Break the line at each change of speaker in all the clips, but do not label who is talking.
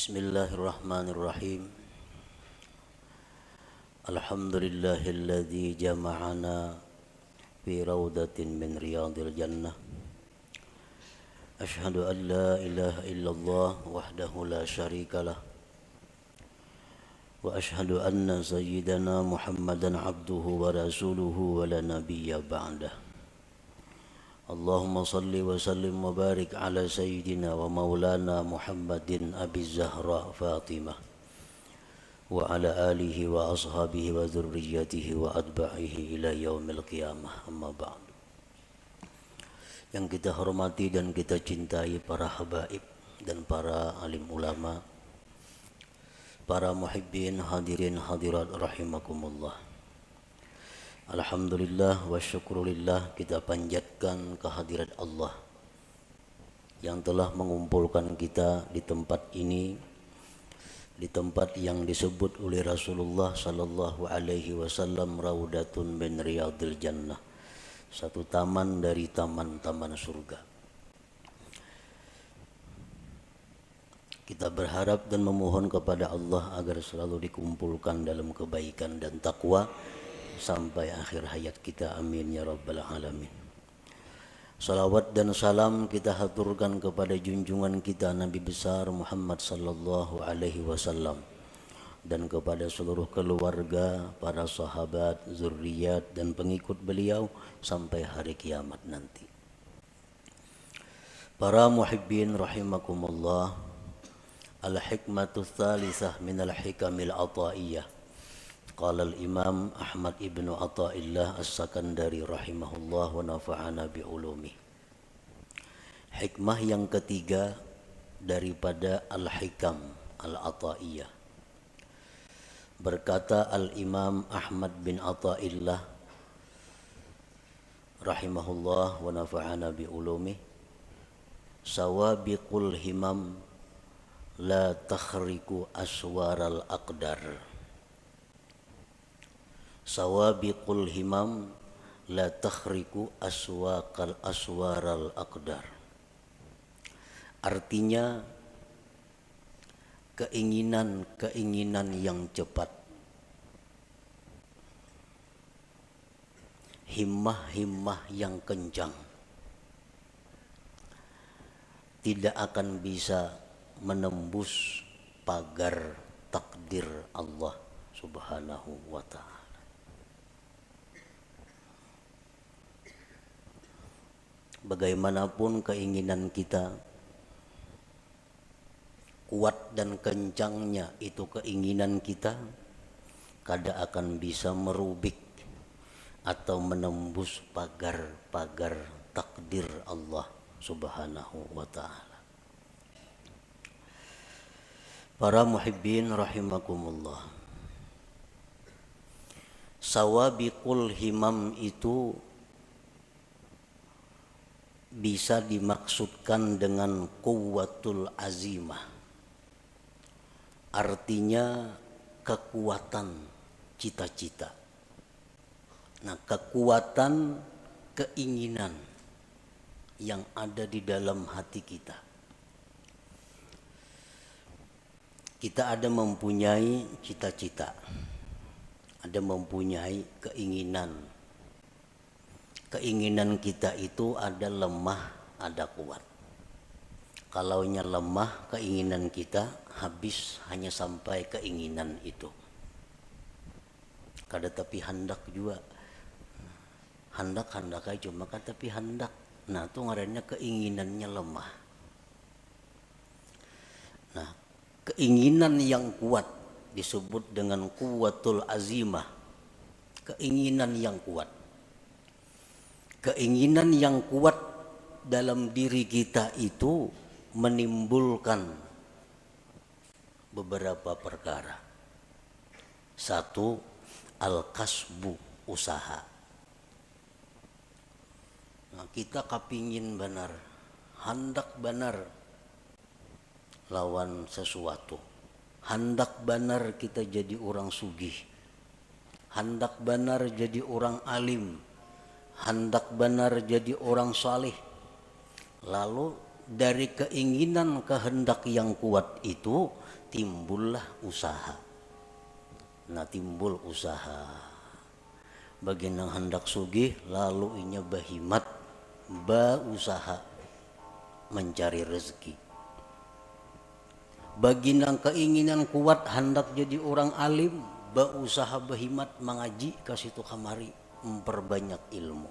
Bismillahirrahmanirrahim. Alhamdulillahilladzi jama'ana fi rawdatin min riyadil jannah. Ashhadu an la ilaha illallah wahdahu la syarikalah. Wa ashhadu anna sayyidana Muhammadan abduhu wa rasuluhu wa la nabiyya ba'dah. Allahumma salli wa sallim wa barik ala sayyidina wa maulana Muhammadin Abi Zahra Fatimah wa ala alihi wa ashabihi wa dzurriyyatihi wa atba'ihi ila yaumil qiyamah, amma ba'd. Yang kita hormati dan kita cintai para habaib dan para alim ulama, para muhibbin hadirin hadirat rahimakumullah. Alhamdulillah wa syukrulillah, kita panjatkan kehadirat Allah yang telah mengumpulkan kita di tempat ini, di tempat yang disebut oleh Rasulullah sallallahu alaihi wasallam raudatun min riyadil jannah, satu taman dari taman-taman surga. Kita berharap dan memohon kepada Allah agar selalu dikumpulkan dalam kebaikan dan takwa sampai akhir hayat kita, amin ya rabbal alamin. Salawat dan salam kita haturkan kepada junjungan kita Nabi besar Muhammad sallallahu alaihi wasallam dan kepada seluruh keluarga, para sahabat, zuriat dan pengikut beliau sampai hari kiamat nanti. Para muhibbin rahimakumullah, al-hikmatu tsalitsah minal hikamil ataiyah. Qala al-Imam Ahmad ibnu Athaillah As-Sakandari rahimahullah wa nafa'ana bi'ulumi. Hikmah yang ketiga daripada al-hikam al-Athaiyah. Berkata al-Imam Ahmad bin Athaillah rahimahullah wa nafa'ana bi'ulumi, sawabiqul himam la takhriku aswaral aqdar. Sawabiqul himam la takhriku aswaral aqdar. Artinya keinginan yang cepat, himmah yang kencang tidak akan bisa menembus pagar takdir Allah Subhanahu wa ta'ala. Bagaimanapun keinginan kita, kuat dan kencangnya itu keinginan kita, kada akan bisa merubik atau menembus pagar-pagar takdir Allah Subhanahu wa ta'ala. Para muhibbin rahimakumullah, sawabiqul himam itu bisa dimaksudkan dengan quwwatul azimah, artinya kekuatan cita-cita. Nah, kekuatan keinginan yang ada di dalam hati kita. Kita ada mempunyai cita-cita, ada mempunyai keinginan. Keinginan kita itu ada lemah, ada kuat. Kalaunya lemah keinginan kita, habis hanya sampai keinginan itu. Kada tapi hendak juga. Hendak aja cuma kada tapi hendak. Nah, itu ngarannya keinginannya lemah. Nah, keinginan yang kuat disebut dengan quwwatul azimah. Keinginan yang kuat. Keinginan yang kuat dalam diri kita itu menimbulkan beberapa perkara. Satu, al-kasbu, usaha. Nah, kita kapingin benar, hendak benar lawan sesuatu. Hendak benar kita jadi orang sugih. Hendak benar jadi orang alim. Hendak benar jadi orang saleh. Lalu dari keinginan kehendak yang kuat itu timbullah usaha. Nah, timbul usaha. Bagi nang hendak sugih lalu inya bahimat usaha mencari rezeki. Bagi nang keinginan kuat hendak jadi orang alim, usaha bahimat mengaji kasih tu kamari memperbanyak ilmu.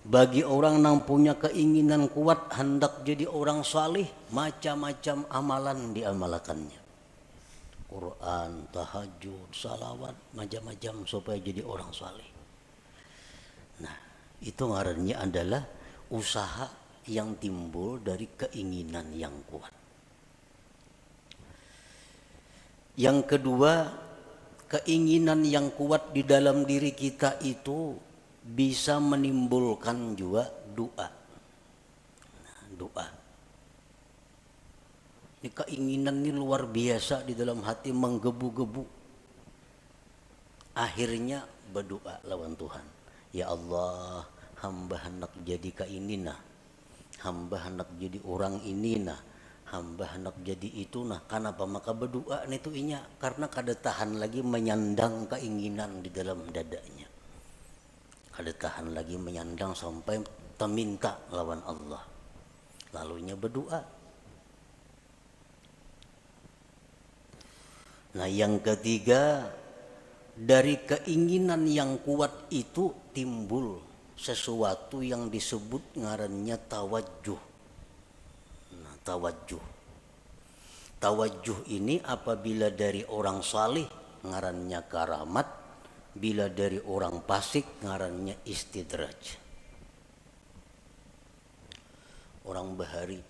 Bagi orang yang punya keinginan kuat hendak jadi orang salih, macam-macam amalan diamalkannya. Quran, tahajud, salawat, macam-macam supaya jadi orang salih. Nah, itu ngarannya adalah usaha yang timbul dari keinginan yang kuat. Yang kedua, keinginan yang kuat di dalam diri kita itu bisa menimbulkan juga doa. Nah, doa. Ini keinginan ini luar biasa di dalam hati menggebu-gebu. Akhirnya berdoa lawan Tuhan. Ya Allah, hamba hendak jadi kainina. Hamba hendak jadi orang ini nah. Hamba hendak jadi itu nah. Kenapa maka berdoa itu inya? Karena kada tahan lagi menyandang keinginan di dalam dadanya. Kada tahan lagi menyandang sampai meminta lawan Allah. Lalunya berdoa. Nah, yang ketiga, dari keinginan yang kuat itu timbul sesuatu yang disebut ngarannya tawajjuh. Nah, tawajjuh. Tawajjuh ini apabila dari orang salih ngarannya karamat, bila dari orang fasik ngarannya istidraj. Orang bahari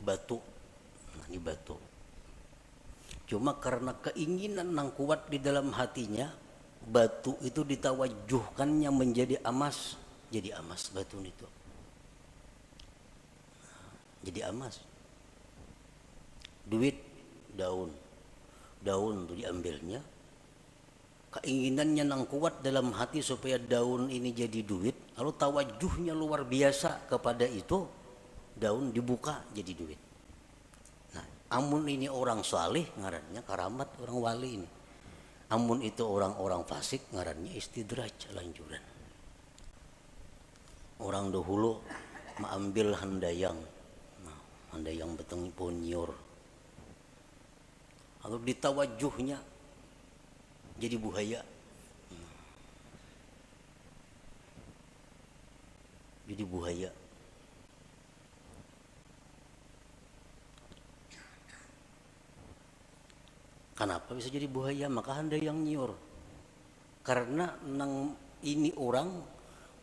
batu, nah ini batu. Cuma karena keinginan yang kuat di dalam hatinya, batu itu ditawajuhkannya menjadi emas, jadi emas batu itu. Jadi emas. Duit, daun itu diambilnya. Keinginannya yang kuat dalam hati supaya daun ini jadi duit, lalu tawajuhnya luar biasa kepada itu, daun dibuka jadi duit. Nah, amun ini orang salih ngarannya karamat, orang wali ini. Amun itu orang-orang fasik ngarannya istidraj, lanjuran. Orang dahulu mengambil handayang, nah, handayang beteng ponyur, lalu ditawajuhnya jadi buhaya. Jadi buhaya. Kenapa bisa jadi buhaya? Maka handayang nyiur. Karena nang ini orang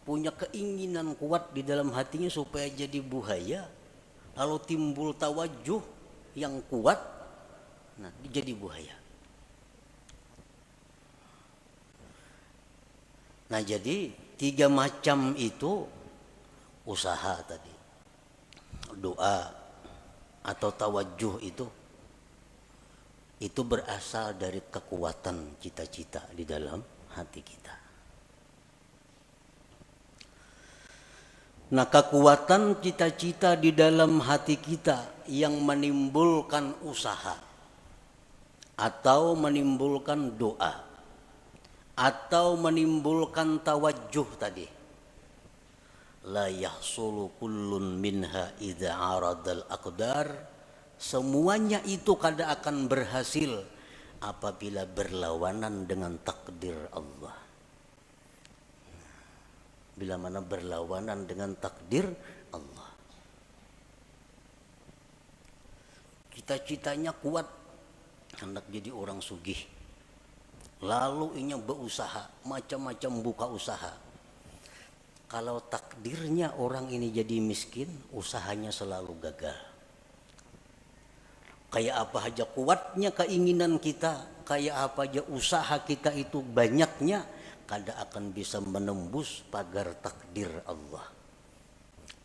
punya keinginan kuat di dalam hatinya supaya jadi buhaya, lalu timbul tawajuh yang kuat, nah jadi buhaya. Nah, jadi 3 macam itu usaha tadi. Doa atau tawajuh itu berasal dari kekuatan cita-cita di dalam hati kita. Nah, kekuatan cita-cita di dalam hati kita yang menimbulkan usaha atau menimbulkan doa atau menimbulkan tawajuh tadi, la yahsulu kullun minha idza aradal aqdar, semuanya itu kada akan berhasil apabila berlawanan dengan takdir Allah. Bila mana berlawanan dengan takdir Allah, cita-citanya kuat hendak jadi orang sugih, lalu inya berusaha macam-macam buka usaha. Kalau takdirnya orang ini jadi miskin, usahanya selalu gagal. Kayak apa aja kuatnya keinginan kita, kayak apa aja usaha kita itu banyaknya, kada akan bisa menembus pagar takdir Allah.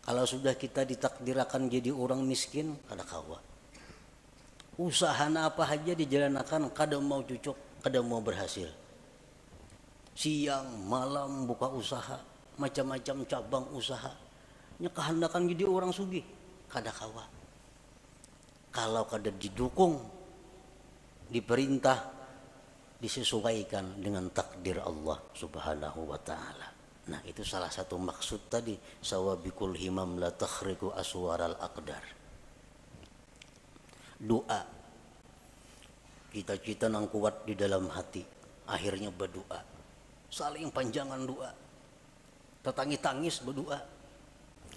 Kalau sudah kita ditakdirkan jadi orang miskin, kada kawa. Usaha apa aja dijalankan, kada mau cucuk, kada mau berhasil. Siang malam buka usaha, macam-macam cabang usaha, nya kehendakan jadi orang sugih kada kawa. Kalau kada didukung, diperintah, disesuaikan dengan takdir Allah Subhanahu wa taala. Nah, itu salah satu maksud tadi, sawabikul himam la takhriqu aswaral aqdar. Doa. Cita-cita nang kuat di dalam hati, akhirnya berdoa. Saling panjangan doa. Tetangis-tangis berdoa.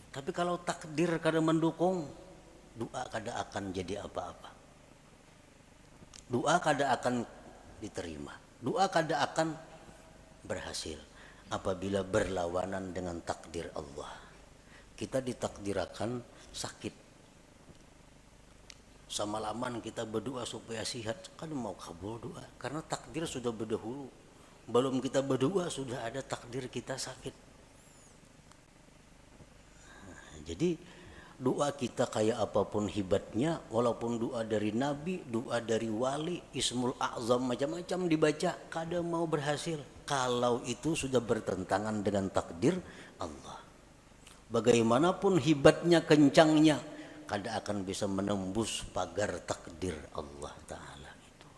Tapi kalau takdir kada mendukung, doa kada akan jadi apa-apa. Doa kada akan diterima. Doa kada akan berhasil apabila berlawanan dengan takdir Allah. Kita ditakdirakan sakit. Semalaman kita berdoa supaya sehat, kan mau kabul doa. Karena takdir sudah berdahulu. Belum kita berdoa sudah ada takdir kita sakit. Nah, jadi doa kita kayak apapun hebatnya, walaupun doa dari Nabi, doa dari wali, Ismul A'zam macam-macam dibaca, kada mau berhasil. Kalau itu sudah bertentangan dengan takdir Allah. Bagaimanapun hebatnya, kencangnya, kada akan bisa menembus pagar takdir Allah Ta'ala itu.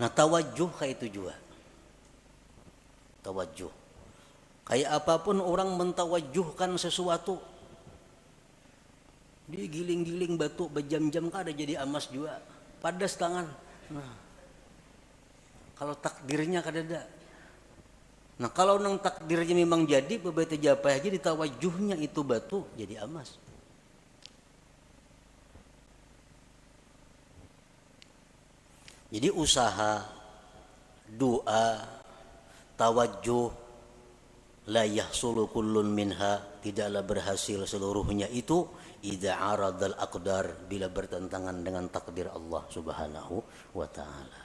Nah, tawajuh kayak itu juga. Tawajuh. Kayak apapun orang mentawajuhkan sesuatu. Digiling-giling batu berjam-jam kada jadi emas juga. Padas tangan. Nah, kalau takdirnya kada ada. Nah, kalau nang takdirnya memang jadi, beberapa japa aja ditawajuhnya itu batu jadi emas. Jadi usaha, doa, tawajuh, la yahsulu kullun minha, tidaklah berhasil seluruhnya itu idza aradal aqdar, bila bertentangan dengan takdir Allah Subhanahu wa taala.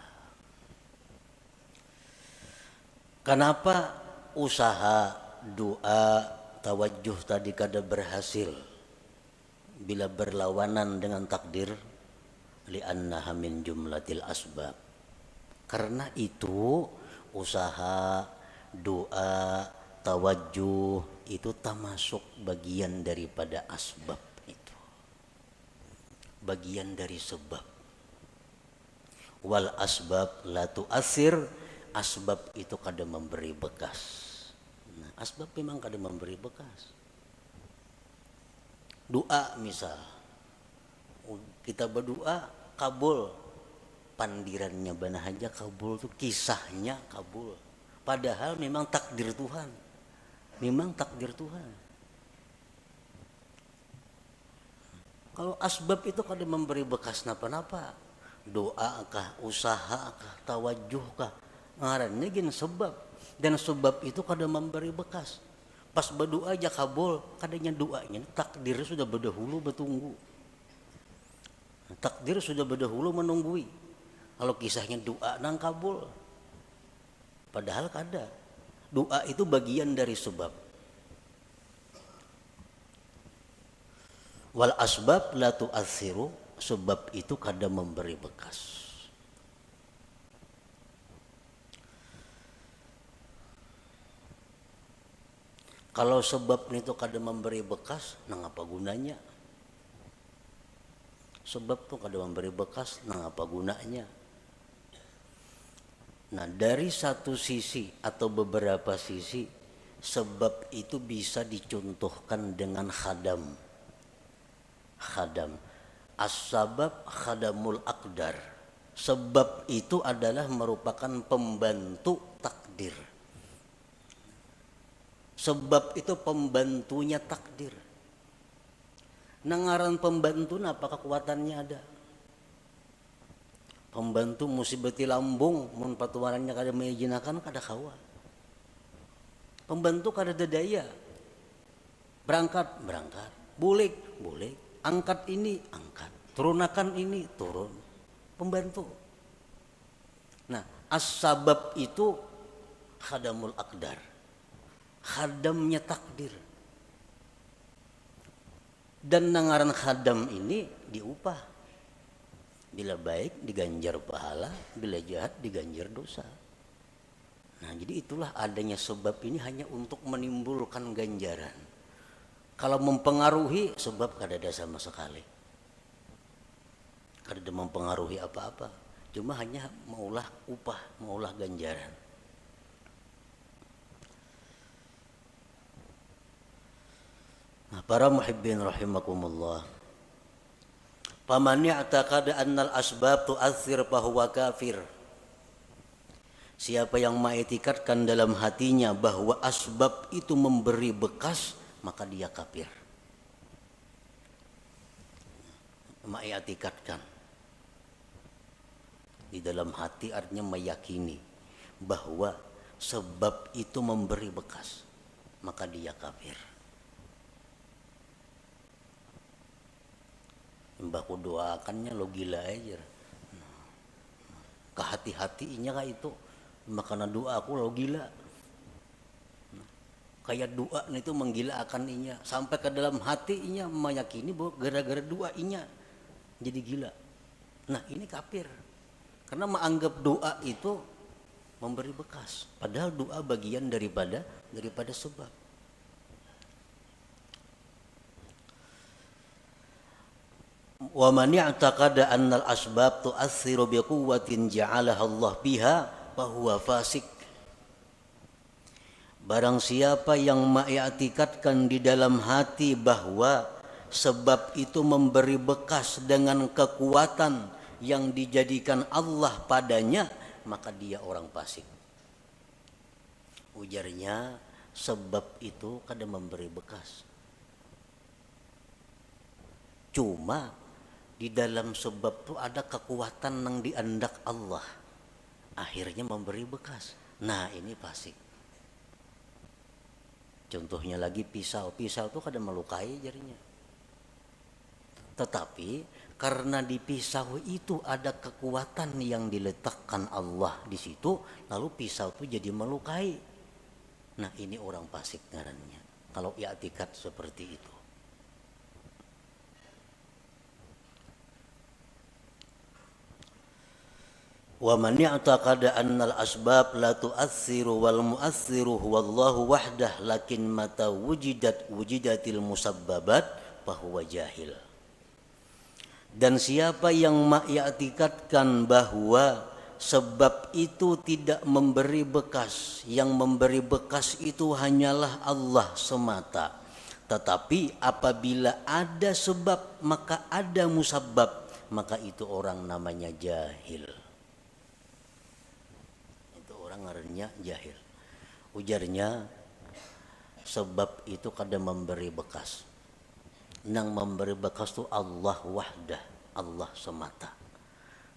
Kenapa usaha, doa, tawajuh tadi kada berhasil bila berlawanan dengan takdir? Li'annaha min jumlatil asbab. Karena itu usaha, doa, tawajuh itu termasuk bagian daripada asbab itu. Bagian dari sebab. Wal asbab la tu'athir, asbab itu kada memberi bekas. Nah, asbab memang kada memberi bekas. Doa misal, kita berdoa kabul, pandirannya bana aja kabul tuh, kisahnya kabul. Padahal memang takdir Tuhan. Memang takdir Tuhan. Kalau asbab itu kada memberi bekas napa-napa. Doa kah, usaha kah, tawajuh kah, ngarannya gin sebab. Dan sebab itu kada memberi bekas. Pas berdoa aja kabul, kadanya doanya takdir sudah berdahulu bertunggu. Takdir sudah berdahulu menunggui. Kalau kisahnya doa nang kabul, padahal kada. Doa itu bagian dari sebab. Wal asbab la tu'athiru, sebab itu kada memberi bekas. Kalau sebab itu kada memberi bekas, nang apa gunanya? Sebab tuh kada memberi bekas, nang apa gunanya? Nah, dari satu sisi atau beberapa sisi, sebab itu bisa dicontohkan dengan khadam. Khadam. As-sabab khadamul aqdar. Sebab itu adalah merupakan pembantu takdir. Sebab itu pembantunya takdir. Nangaran pembantu apa kekuatannya ada? Pembantu musibati lambung, mun patuarannya kada mengijinakan kada kawa. Pembantu kada daya. Berangkat, bulik, angkat ini, angkat, turunakan ini, turun. Pembantu. Nah, as-sabab itu khadamul aqdar. Khadamnya takdir. Dan nangaran khadam ini diupah. Bila baik diganjar pahala, bila jahat diganjar dosa. Nah, jadi itulah adanya sebab ini hanya untuk menimbulkan ganjaran. Kalau mempengaruhi sebab kada ada sama sekali. Kada ada mempengaruhi apa-apa. Cuma hanya maulah upah, maulah ganjaran. Nah, para muhibbin rahimakumullah. Faman ya'taqada annal asbab tu'athir fahuwa kafir. Siapa yang mengiktikadkan dalam hatinya bahwa asbab itu memberi bekas, maka dia kafir. Mengiktikadkan di dalam hati artinya meyakini bahwa sebab itu memberi bekas, maka dia kafir. Mbahku doakannya lo gila aja. Kehati-hatinya kah itu, makanya doa aku lo gila. Kayak doa itu menggilaakan inya sampai ke dalam hatinya meyakini bahwa gara-gara doa inya jadi gila. Nah, ini kafir. Karena menganggap doa itu memberi bekas, padahal doa bagian daripada sebab. Wa man ya'taqada annal asbab tu'assiru bi quwwatin ja'alaha Allah biha fa huwa fasik. Barang siapa yang mengiktikadkan di dalam hati bahwa sebab itu memberi bekas dengan kekuatan yang dijadikan Allah padanya, maka dia orang fasik. Ujarnya, sebab itu kadang memberi bekas. Cuma di dalam sebab itu ada kekuatan yang diandak Allah, akhirnya memberi bekas. Nah, ini fasik. Contohnya lagi pisau itu kadang melukai jarinya. Tetapi karena di pisau itu ada kekuatan yang diletakkan Allah di situ, lalu pisau itu jadi melukai. Nah, ini orang fasik ngarannya. Kalau i'tikad seperti itu. Wa man ya'taqada annal asbab la tu'assiru wal mu'assiru huwallahu wahdah lakin mata wujidatil musabbabat fahuwa jahil. Dan siapa yang mengiktikadkan bahwa sebab itu tidak memberi bekas, yang memberi bekas itu hanyalah Allah semata, tetapi apabila ada sebab maka ada musabbab, maka itu orang namanya jahil. Ngarannya jahil. Ujarnya, sebab itu kadang memberi bekas. Nang memberi bekas itu Allah wahdah, Allah semata.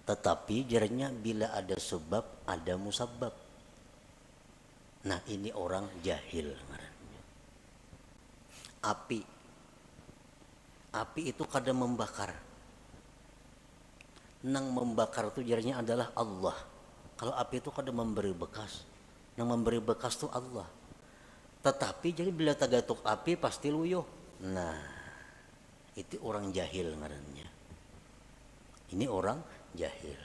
Tetapi jarnya bila ada sebab ada musabbab. Nah, ini orang jahil ngarannya. Api itu kadang membakar. Nang membakar itu jarnya adalah Allah. Kalau api itu kadang memberi bekas, yang memberi bekas itu Allah. Tetapi jadi bila tagatuk api pasti luyuh. Nah, itu orang jahil ngarannya. Ini orang jahil.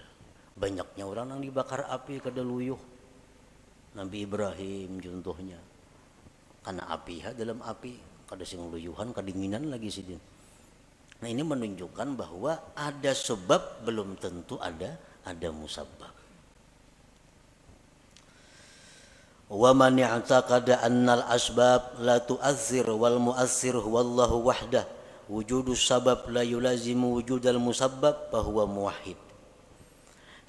Banyaknya orang yang dibakar api kada luyuh. Nabi Ibrahim contohnya. Karena api dalam api kada sing luyuhan, kedinginan lagi sidin. Nah, ini menunjukkan bahwa ada sebab belum tentu ada musabbab. Wa man i'taqada annal asbab la tu'athir wal mu'athir huwallahu wahdah wujudus sabab la yulazimu wujudal musabbab fahuwa muwahhid.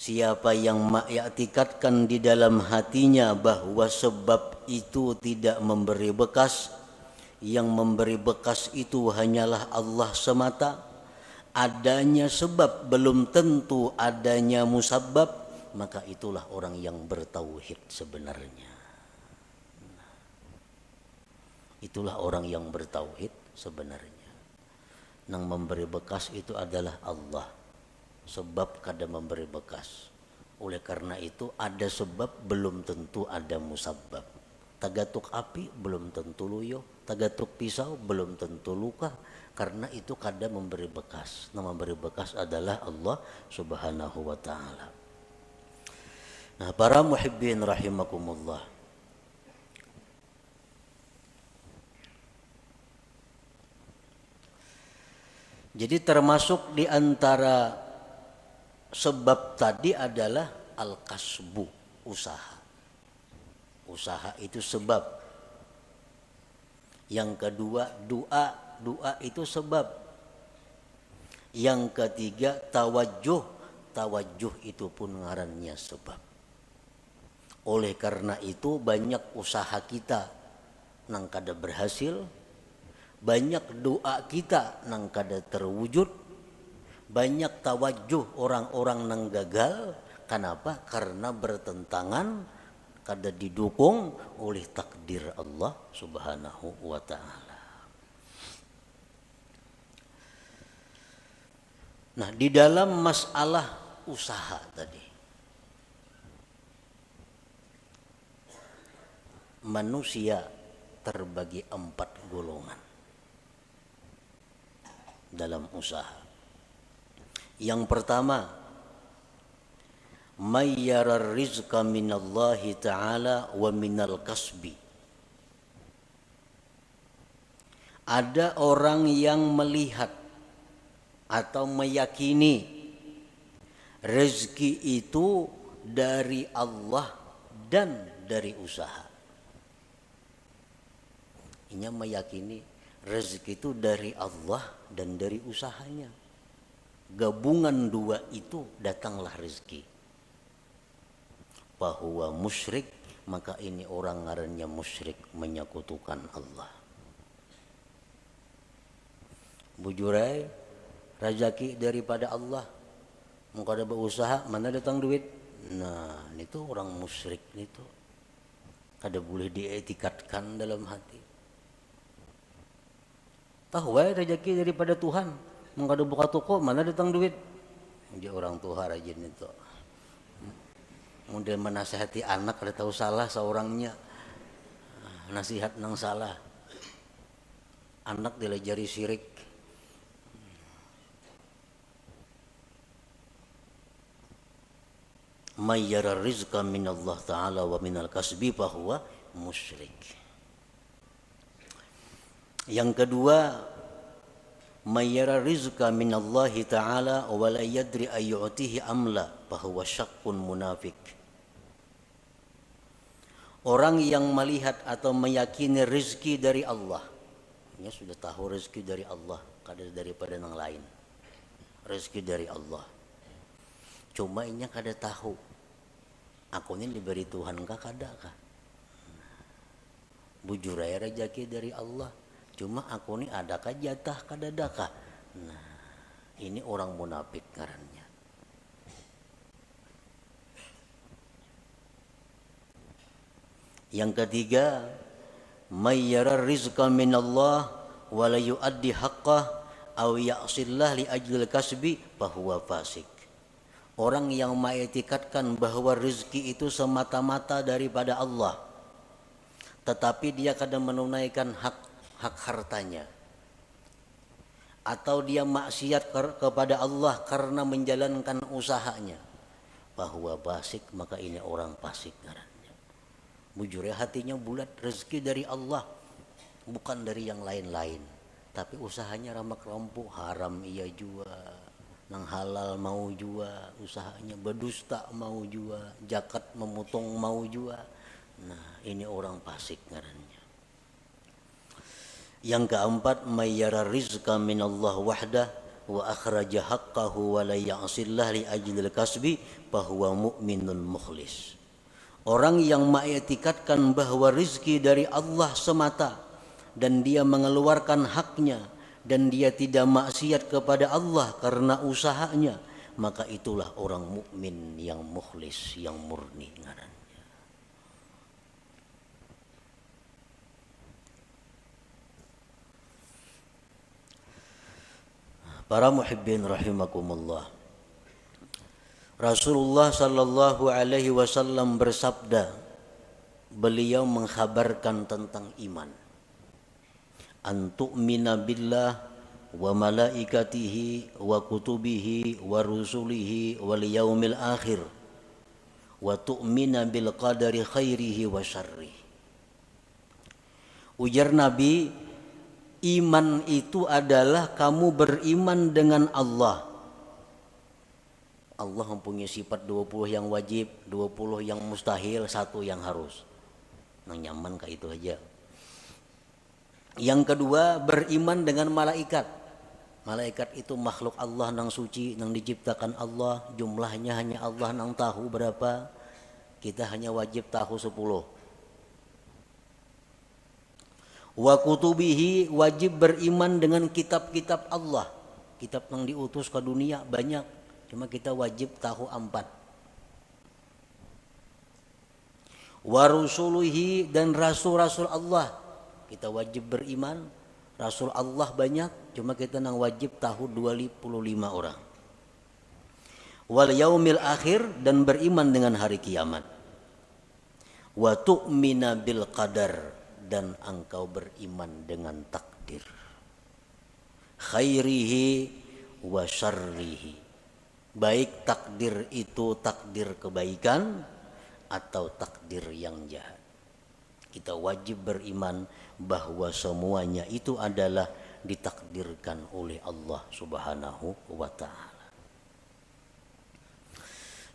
Siapa yang mengiktikadkan di dalam hatinya bahwa sebab itu tidak memberi bekas, yang memberi bekas itu hanyalah Allah semata, adanya sebab belum tentu adanya musabbab, maka itulah orang yang bertauhid sebenarnya. Itulah orang yang bertauhid sebenarnya. Yang memberi bekas itu adalah Allah. Sebab kada memberi bekas. Oleh karena itu ada sebab belum tentu ada musabbab. Tagatuk api belum tentu luyuh, tagatuk pisau belum tentu luka, karena itu kada memberi bekas. Yang memberi bekas adalah Allah Subhanahu wa taala. Nah, para muhibbin rahimakumullah. Jadi termasuk di antara sebab tadi adalah al-kasbu, usaha. Usaha itu sebab. Yang kedua doa, doa itu sebab. Yang ketiga tawajjuh, tawajjuh itu pun ngarannya sebab. Oleh karena itu banyak usaha kita nang kada berhasil, banyak doa kita nang kada terwujud, banyak tawajjuh orang-orang nang gagal. Kenapa? Karena bertentangan, kada didukung oleh takdir Allah Subhanahu wa ta'ala. Nah, di dalam masalah usaha tadi, manusia terbagi 4 golongan dalam usaha. Yang pertama, mayyarar rizqa minallahi ta'ala wa minal kasbi. Ada orang yang melihat atau meyakini rezeki itu dari Allah dan dari usaha. Ini meyakini rezeki itu dari Allah dan dari usahanya. Gabungan dua itu datanglah rezeki. Bahwa musyrik, maka ini orang ngarannya musyrik, menyekutukan Allah. Bujurai, rezeki daripada Allah. Mau kada berusaha, mana datang duit? Nah, itu orang musyrik itu. Kada boleh dietikatkan dalam hati. Tahu rezeki daripada Tuhan. Mau kada buka toko, mana datang duit? Dia orang tua rajin itu. Mudah menasihati anak kada tahu salah seorangnya. Nasihat nang salah. Anak dilajari syirik. Mayyara rizqa minallah ta'ala wa minal kasbi fahuwa musyrik. Yang kedua, mayyara rizqa minallahi ta'ala wa la yadri ayyu'tihi amla fahuwa syakkun munafik. Orang yang melihat atau meyakini rezeki dari Allah, dia sudah tahu rezeki dari Allah, kada daripada yang lain. Rezeki dari Allah. Cuma inya kada tahu. Aku ini diberi Tuhan kah kada kah? Bujur aja rezeki dari Allah. Cuma aku ini adakah jatah kada adakah? Nah, ini orang munafik ngarannya. Yang ketiga, mayyara rizqa minallah wa la yuaddi haqqah aw ya'sillah li ajlil kasbi fahuwa fasik. Orang yang mengetikatkan bahwa rezeki itu semata-mata daripada Allah, tetapi dia kadang menunaikan hak hartanya, atau dia maksiat kepada Allah karena menjalankan usahanya, bahwa fasik, maka ini orang fasik ngarannya. Bujur hatinya bulat, rezeki dari Allah, bukan dari yang lain-lain, tapi usahanya ramak rampuk, haram ia jua, nang halal mau jua, usahanya berdusta mau jua, zakat memotong mau jua. Nah, ini orang fasik ngarannya. Yang keempat, mayyara rizqa minallah wahdah wa akhraja haqqahu wa la ya'sillah li ajlil kasbi fahuwa mu'minun mukhlis. Orang yang mengetikatkan bahwa rizki dari Allah semata dan dia mengeluarkan haknya dan dia tidak maksiat kepada Allah karena usahanya, maka itulah orang mukmin yang mukhlis, yang murni ngarannya. Para muhibbin rahimakumullah. Rasulullah sallallahu alaihi wasallam bersabda, beliau mengkhabarkan tentang iman. An tu'mina billah wa malaikatihi wa kutubihi wa rusulihi wal yaumil akhir wa tu'mina bil qadari khairihi wa syarrihi. Ujar Nabi, iman itu adalah kamu beriman dengan Allah. Allah mempunyai sifat 20 yang wajib, 20 yang mustahil, 1 yang harus. Nang nyaman kayak itu aja. Yang kedua, beriman dengan malaikat. Malaikat itu makhluk Allah nang suci, nang diciptakan Allah, jumlahnya hanya Allah nang tahu berapa. Kita hanya wajib tahu 10. Wa kutubihi, wajib beriman dengan kitab-kitab Allah. Kitab yang diutus ke dunia banyak, cuma kita wajib tahu 4. Wa rusuluhi, dan rasul-rasul Allah, kita wajib beriman. Rasul Allah banyak, cuma kita nang wajib tahu 25 orang. Wal yaumil akhir, dan beriman dengan hari kiamat. Wa tu'mina bil qadar, dan engkau beriman dengan takdir. Khairihi wa syarrihi, baik takdir itu takdir kebaikan atau takdir yang jahat. Kita wajib beriman bahwa semuanya itu adalah ditakdirkan oleh Allah Subhanahu wa ta'ala.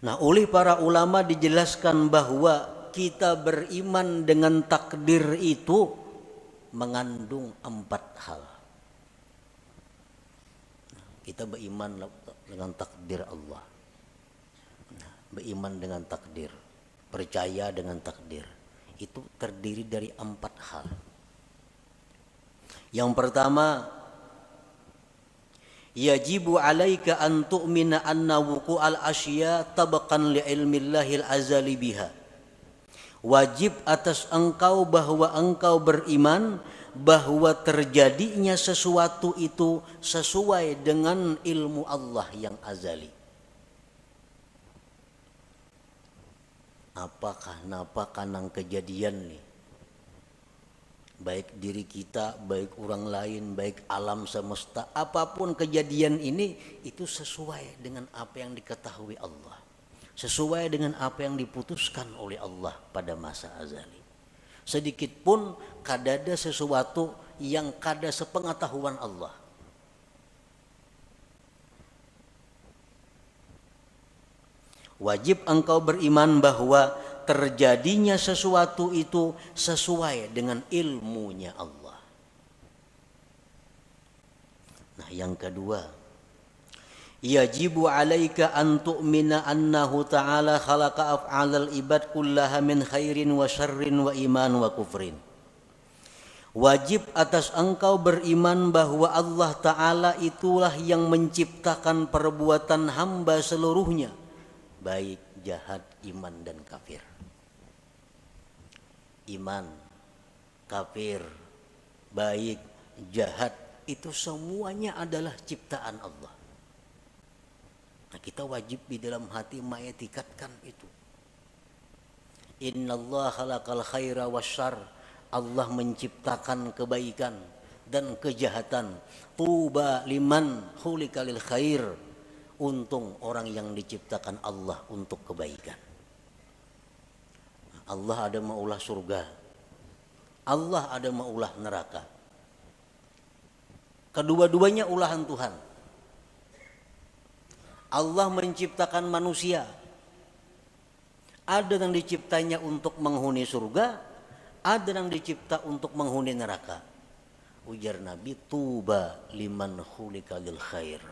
Nah, oleh para ulama dijelaskan bahwa kita beriman dengan takdir itu mengandung 4 hal. Kita beriman dengan takdir Allah, beriman dengan takdir, percaya dengan takdir. Itu terdiri dari 4 hal. Yang pertama, yajibu alaika an tu'mina anna wuqu'al asya tabaqan li ilmillahil azali biha. Wajib atas engkau bahwa engkau beriman bahwa terjadinya sesuatu itu sesuai dengan ilmu Allah yang azali. Apakah napa kanang kejadian nih, baik diri kita, baik orang lain, baik alam semesta, apapun kejadian ini itu sesuai dengan apa yang diketahui Allah, sesuai dengan apa yang diputuskan oleh Allah pada masa azali. Sedikit pun kadada sesuatu yang kada sepengetahuan Allah. Wajib engkau beriman bahwa terjadinya sesuatu itu sesuai dengan ilmunya Allah. Nah, yang kedua, yajibu alaika an tu'mina annahu ta'ala khalaqa af'alal ibad kullaha min khairin wa syarrin wa iman wa kufrin. Wajib atas engkau beriman bahwa Allah Ta'ala itulah yang menciptakan perbuatan hamba seluruhnya, baik jahat, iman dan kafir. Iman, kafir, baik, jahat, itu semuanya adalah ciptaan Allah. Nah, kita wajib di dalam hati mengetikatkan itu. Innallaha khalaqal khaira wasyarr, Allah menciptakan kebaikan dan kejahatan. Tuba liman khuliqa lil khair, untung orang yang diciptakan Allah untuk kebaikan. Allah ada maulah surga, Allah ada maulah neraka. Kedua-duanya ulahan Tuhan. Allah menciptakan manusia, ada yang diciptanya untuk menghuni surga, ada yang dicipta untuk menghuni neraka. Ujar Nabi, tuba liman khuliqa lil khair,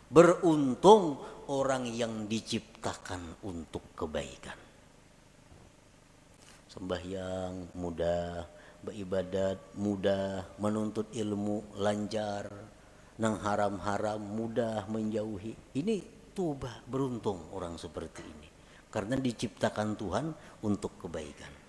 beruntung orang yang diciptakan untuk kebaikan. Sembahyang mudah, beribadat mudah, menuntut ilmu lancar, nang haram-haram mudah menjauhi. Ini tuba, beruntung orang seperti ini, karena diciptakan Tuhan untuk kebaikan.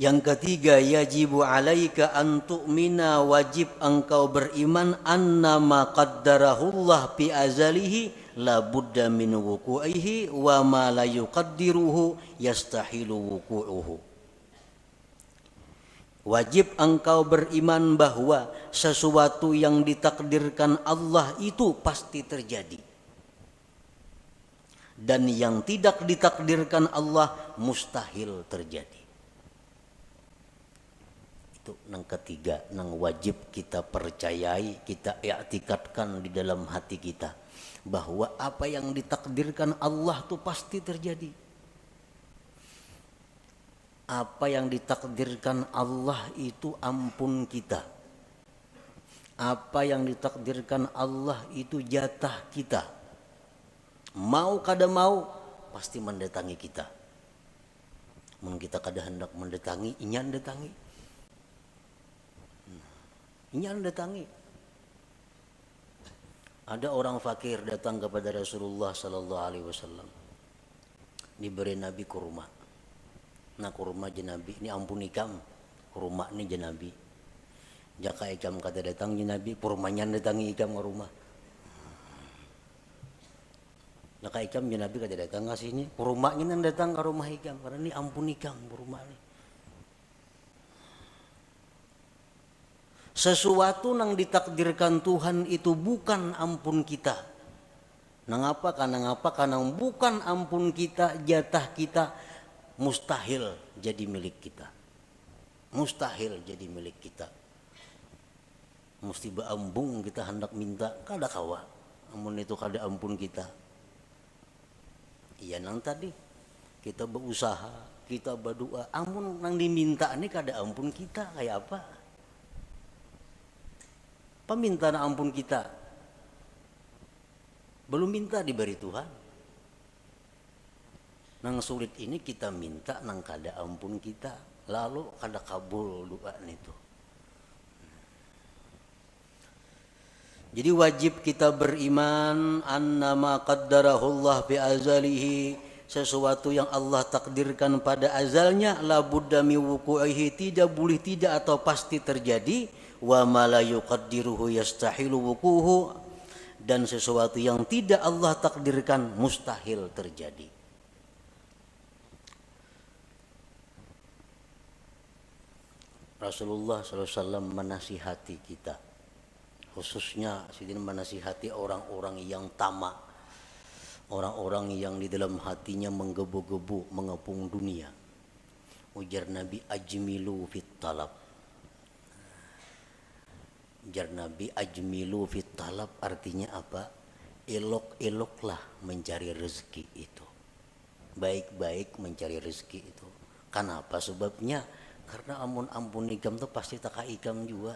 Yang ketiga, yajibu alaika an tu'mina, wajib engkau beriman anna ma qaddarahullah fi azalihi la budda min wuku'ihi wa ma la yuqaddiruhu yastahilu wuku'uhu. Wajib engkau beriman bahwa sesuatu yang ditakdirkan Allah itu pasti terjadi. dan yang tidak ditakdirkan Allah mustahil terjadi. Itu yang ketiga, yang wajib kita percayai, kita i'tikadkan di dalam hati kita, bahwa apa yang ditakdirkan Allah itu pasti terjadi. Apa yang ditakdirkan Allah itu ampun kita. Apa yang ditakdirkan Allah itu jatah kita. Mau kada mau pasti mendatangi kita. Mun kita kada hendak mendatangi, inyan datangi. Inyan datangi. Ada orang fakir datang kepada Rasulullah sallallahu alaihi wasallam. Diberi Nabi kurma. Nah kurma jenabi ini ampun ikam. Kurma ini jenabi. Jaka ikam kada datang jenabi, kurmanya datangi ikam ke rumah. Jaka ikam jenabi kada datang ke sini, kurmanya datang ke rumah ikam karena ini ampun ikam kurma ini. Sesuatu yang ditakdirkan Tuhan itu bukan ampun kita. Nangapa? Karena bukan ampun kita, jatah kita mustahil jadi milik kita. Mustahil jadi milik kita. Mesti beambung kita hendak minta, kada kawa. Amun itu kada ampun kita. Iya nang tadi kita berusaha, kita berdoa, amun nang diminta ini kada ampun kita kayak apa? Peminta ampun kita belum minta diberi Tuhan. Nang sulit ini kita minta nang kada ampun kita, lalu kada kabul doa itu. Jadi wajib kita beriman annama qaddarahullah bi azalihi, sesuatu yang Allah takdirkan pada azalnya la budda mi wuqu'ihi, tidak boleh tidak atau pasti terjadi. Wa ma la yuqaddiruhu yastahilu wuquhu, dan sesuatu yang tidak Allah takdirkan mustahil terjadi. Rasulullah SAW menasihati kita, khususnya sidin menasihati orang-orang yang tamak, orang-orang yang di dalam hatinya menggebu-gebu mengepung dunia. Ujar Nabi, ajmilu fit talab. Ujar Nabi, ajmilu fit talab artinya apa? Elok-eloklah mencari rezeki itu. Baik-baik mencari rezeki itu. Kenapa sebabnya? Karena ampun ikam tuh pasti tak ikam juga.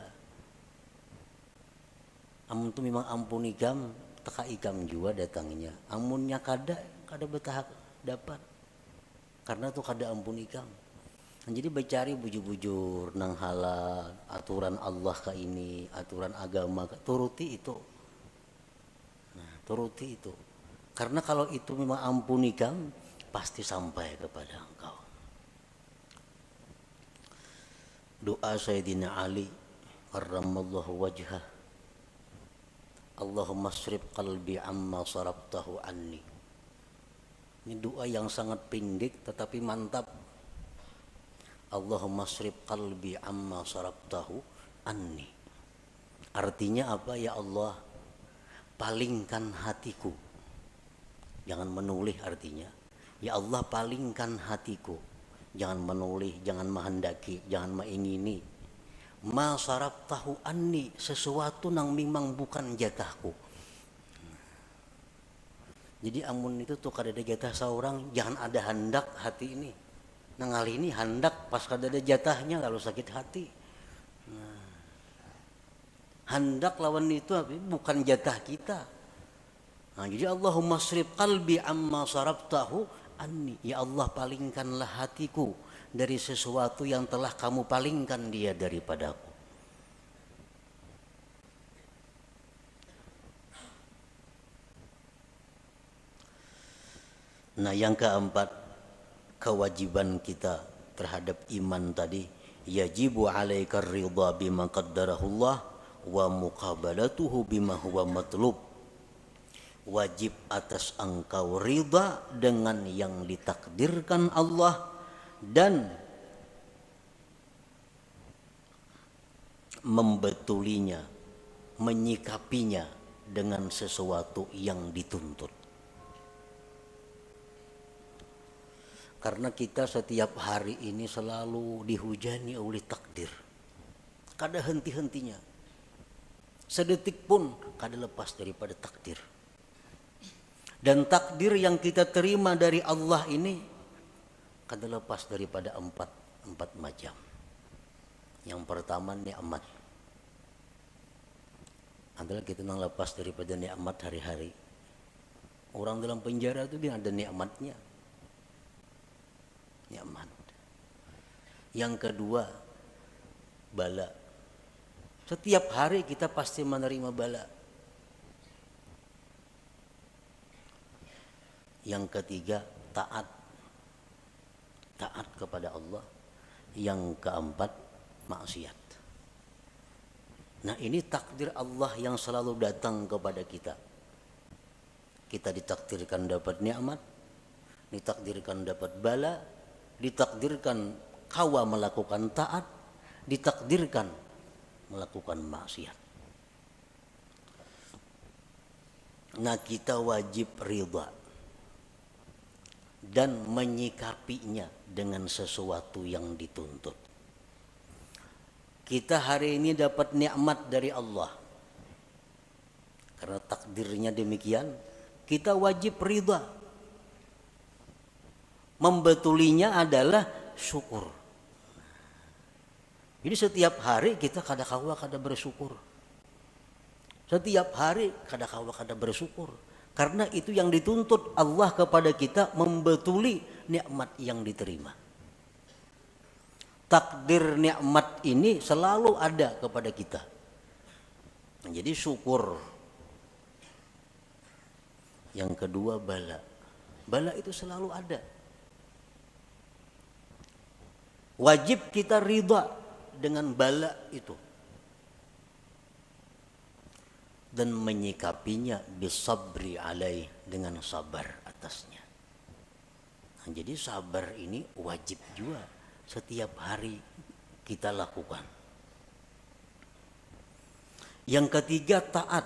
Amun tuh memang ampun ikam, tak ikam juga datangnya. Amunnya kada betah dapat. Karena tuh kada ampun ikam. Jadi bercari bujur-bujur nang halal, aturan Allah ke ini, aturan agama, turuti itu. Nah, turuti itu. Karena kalau itu memang ampun ikam, pasti sampai kepada engkau. Doa Sayyidina Ali karramallahu wajhah, Allahumma srif qalbi amma sarabtahu anni. Ini doa yang sangat pendek tetapi mantap. Allahumma srif qalbi amma sarabtahu anni. Artinya apa? Ya Allah, palingkan hatiku. Jangan menoleh artinya. Ya Allah, palingkan hatiku. Jangan menoleh, jangan menghendaki, jangan mengingini. Ma sarabtahu anni, sesuatu yang memang bukan jatahku. Jadi amun itu tuh kada ada jatah seorang, jangan ada hendak hati ini. Nang hal ini hendak pas kada ada jatahnya lalu sakit hati. Nah, hendak lawan itu bukan jatah kita. Nah, jadi Allahumma srif qalbi amma sarabtahu anni. Ya Allah, palingkanlah hatiku dari sesuatu yang telah kamu palingkan dia daripadaku. Nah, yang keempat, kewajiban kita terhadap iman tadi, yajibu alaika ridha bima qaddarahullah wa muqabalatuhu bima huwa matlub. Wajib atas engkau ridha dengan yang ditakdirkan Allah dan membetulinya, menyikapinya dengan sesuatu yang dituntut. Karena kita setiap hari ini selalu dihujani oleh takdir. Kada henti-hentinya. Sedetik pun kada lepas daripada takdir. Dan takdir yang kita terima dari Allah ini kada lepas daripada empat macam. Yang pertama nikmat. Adalah kita nang lepas daripada nikmat hari-hari. Orang dalam penjara itu dia ada nikmatnya. Nikmat. Yang kedua, bala. Setiap hari kita pasti menerima bala. Yang ketiga, taat. Taat kepada Allah. Yang keempat, maksiat. Nah, ini takdir Allah yang selalu datang kepada kita. Kita ditakdirkan dapat nikmat, ditakdirkan dapat bala, ditakdirkan kawa melakukan taat, ditakdirkan melakukan maksiat. Nah, kita wajib ridha dan menyikapinya dengan sesuatu yang dituntut. Kita hari ini dapat nikmat dari Allah. Karena takdirnya demikian, kita wajib ridha. Membetulinya adalah syukur. Jadi setiap hari kita kada-kawa kada bersyukur. Setiap hari kada-kawa kada bersyukur. Karena itu yang dituntut Allah kepada kita, membetuli nikmat yang diterima. Takdir nikmat ini selalu ada kepada kita. Nah, jadi syukur. Yang kedua bala. Bala itu selalu ada. Wajib kita ridha dengan bala itu. Dan menyikapinya bisabri alaih, dengan sabar atasnya. Nah, jadi sabar ini wajib juga setiap hari kita lakukan. Yang ketiga taat.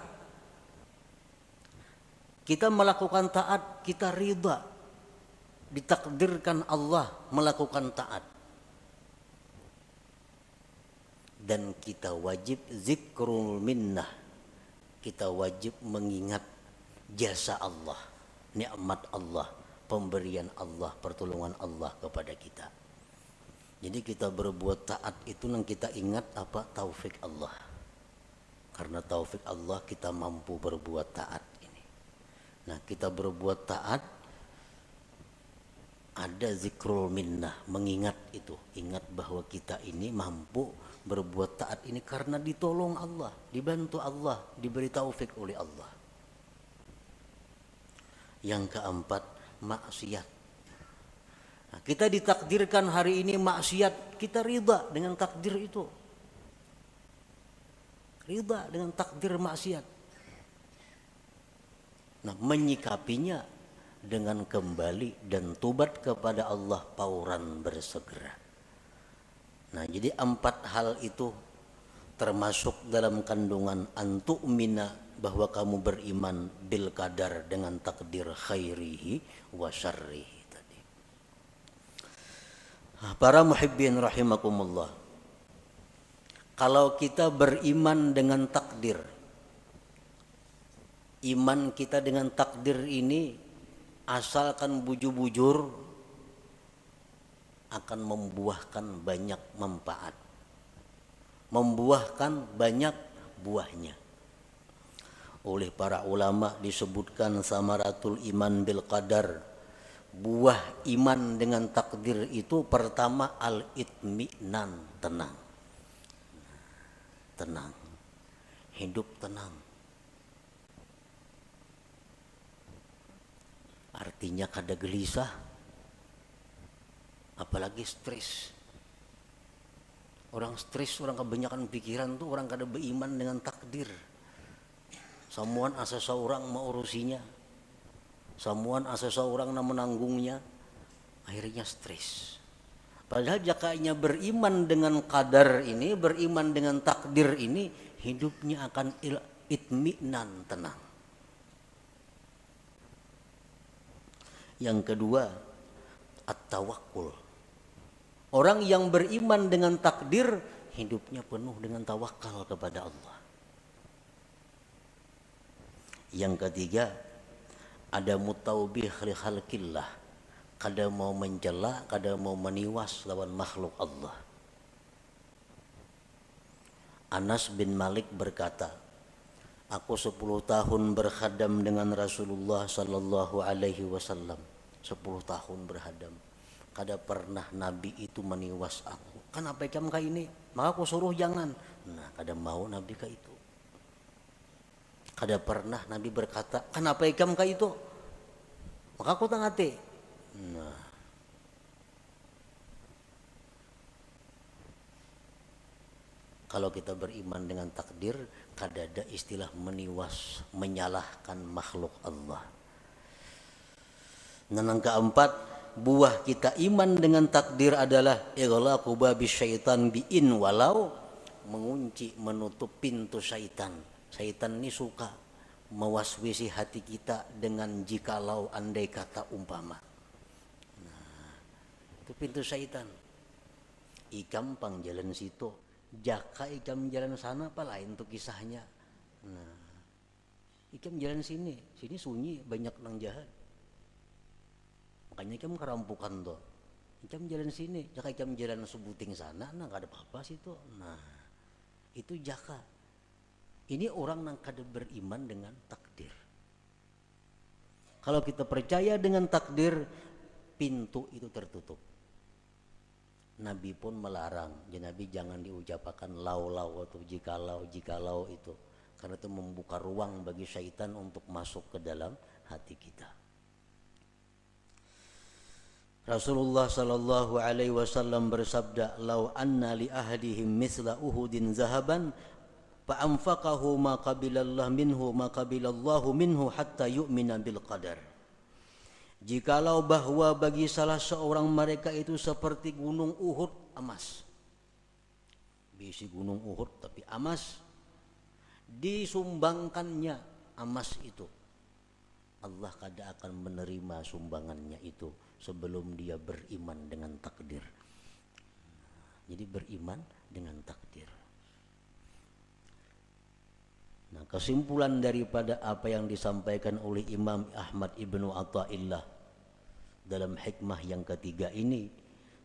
Kita melakukan taat, kita ridha. Ditakdirkan Allah melakukan taat. Dan kita wajib zikrul minnah. Kita wajib mengingat jasa Allah, nikmat Allah, pemberian Allah, pertolongan Allah kepada kita. Jadi kita berbuat taat itu yang kita ingat apa? Taufik Allah. Karena taufik Allah kita mampu berbuat taat ini. Nah, kita berbuat taat, ada zikrul minnah, mengingat itu. Ingat bahwa kita ini mampu berbuat taat ini karena ditolong Allah, dibantu Allah, diberi taufik oleh Allah. Yang keempat, maksiat. Nah, kita ditakdirkan hari ini maksiat, kita ridha dengan takdir itu. Ridha dengan takdir maksiat. Nah, menyikapinya dengan kembali dan tobat kepada Allah pauran bersegera. Nah, jadi 4 hal itu termasuk dalam kandungan antu'mina, bahwa kamu beriman bil qadar, dengan takdir khairihi wa syarrihi tadi. Para muhibbin rahimakumullah. Kalau kita beriman dengan takdir, iman kita dengan takdir ini asalkan bujur-bujur akan membuahkan banyak manfaat, membuahkan banyak buahnya. Oleh para ulama disebutkan samaratul iman bil qadar, buah iman dengan takdir itu pertama al-itminan, tenang. Tenang, hidup tenang. Artinya kada gelisah, apalagi stres. Orang stres, orang kebanyakan pikiran tuh, orang kada beriman dengan takdir. Samuan asa seorang mau urusinya, samuan asa seorang na menanggungnya, akhirnya stres. Padahal jakanya beriman dengan qadar ini, beriman dengan takdir ini, hidupnya akan itminan, tenang. Yang kedua, at-tawakkul. Orang yang beriman dengan takdir, hidupnya penuh dengan tawakal kepada Allah. Yang ketiga, ada mutaubih li khalqillah, kada mau mencela, kada mau meniwas lawan makhluk Allah. Anas bin Malik berkata, aku 10 tahun berkhadam dengan Rasulullah sallallahu alaihi wasallam. 10 tahun berkhadam. Kada pernah Nabi itu meniwas aku. Kenapa kamu kayak ini? Maka aku suruh jangan. Nah, kada mau Nabi kayak itu. Kada pernah Nabi berkata, kenapa kamu kayak itu? Maka aku tangati. Nah, kalau kita beriman dengan takdir, kada ada istilah meniwas, menyalahkan makhluk Allah. Dan yang keempat, buah kita iman dengan takdir adalah ighlaqu babi syaitan bi'in, walau mengunci, menutup pintu syaitan. Syaitan ini suka mewaswisi hati kita dengan jikalau, andai kata, umpama. Nah, itu pintu syaitan. Ikam pang jalan situ, jaka ikam jalan sana, apa lain tuh kisahnya. Nah, ikam jalan sini sunyi, banyak orang jahat. Makanya ikam kerampukan tuh. Ikam jalan sini, jaka ikam jalan sebuting sana, nah gak ada apa-apa situ. Nah, itu jaka. Ini orang yang kada beriman dengan takdir. Kalau kita percaya dengan takdir, pintu itu tertutup. Nabi pun melarang, Nabi jangan diucapkan lau-lau atau jikalau itu, karena itu membuka ruang bagi syaitan untuk masuk ke dalam hati kita. Rasulullah sallallahu alaihi wasallam bersabda, "Lau anna li ahadihim mithla Uhudin zahaban fa anfaqahu ma qabilallahu minhu hatta yu'mina bil qadar." Jikalau bahwa bagi salah seorang mereka itu seperti gunung Uhud emas. Bisi gunung Uhud tapi emas, disumbangkannya emas itu, Allah kada akan menerima sumbangannya itu sebelum dia beriman dengan takdir. Jadi beriman dengan takdir. Nah, kesimpulan daripada apa yang disampaikan oleh Imam Ahmad Ibnu Athaillah dalam hikmah yang ketiga ini,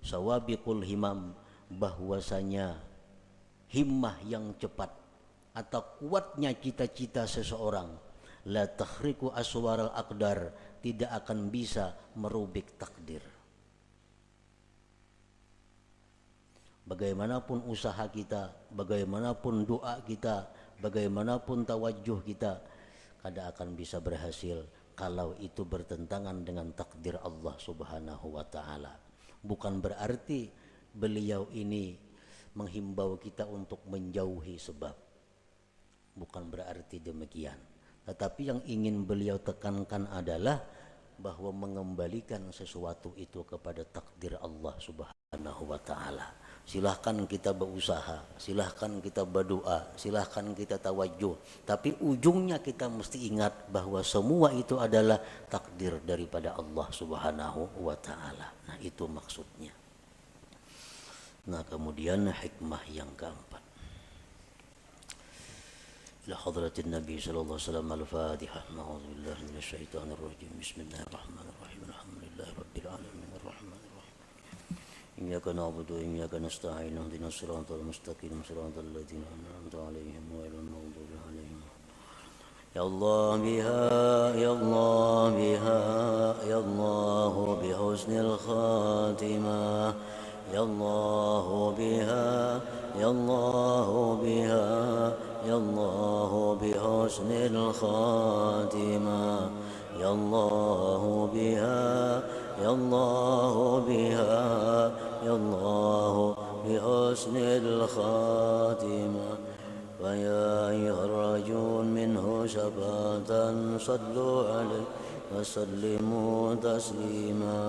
sawabiqul himam, bahwasanya himmah yang cepat atau kuatnya cita-cita seseorang, la takhriqu aswaral aqdar, tidak akan bisa merubik takdir. Bagaimanapun usaha kita, bagaimanapun doa kita, bagaimanapun tawajuh kita, kada akan bisa berhasil kalau itu bertentangan dengan takdir Allah Subhanahu wa ta'ala. Bukan berarti beliau ini menghimbau kita untuk menjauhi sebab, bukan berarti demikian. Tetapi yang ingin beliau tekankan adalah bahwa mengembalikan sesuatu itu kepada takdir Allah Subhanahu wa ta'ala. Silahkan kita berusaha, silahkan kita berdoa, silahkan kita tawajuh, tapi ujungnya kita mesti ingat bahwa semua itu adalah takdir daripada Allah Subhanahu wa ta'ala. Nah, itu maksudnya. Nah, kemudian hikmah yang keempat, ila hadratin Nabi sallallahu alaihi wasallam, al-Fatihah. A'udzubillahi minasyaitonir rajim. Bismillahirrahmanirrahim. Alhamdulillahirabbil alamin arrahmanir rahim. Iyyaka na'budu wa iyyaka nasta'in. Ihdinas siratal mustaqim, siratal ladzina an'amta 'alaihim ghairil maghdubi 'alaihim. Ya Allah biha, ya Allah biha, ya Allah bi husnil khatimah. Ya Allah biha, ya Allah biha, ya Allah bi husnil khatimah. Ya Allah biha, ya Allah biha, ya Allah bi husnil khatimah. Wa ya ayyuhar minhu syafatan sallu alaihi wa sallimu taslima.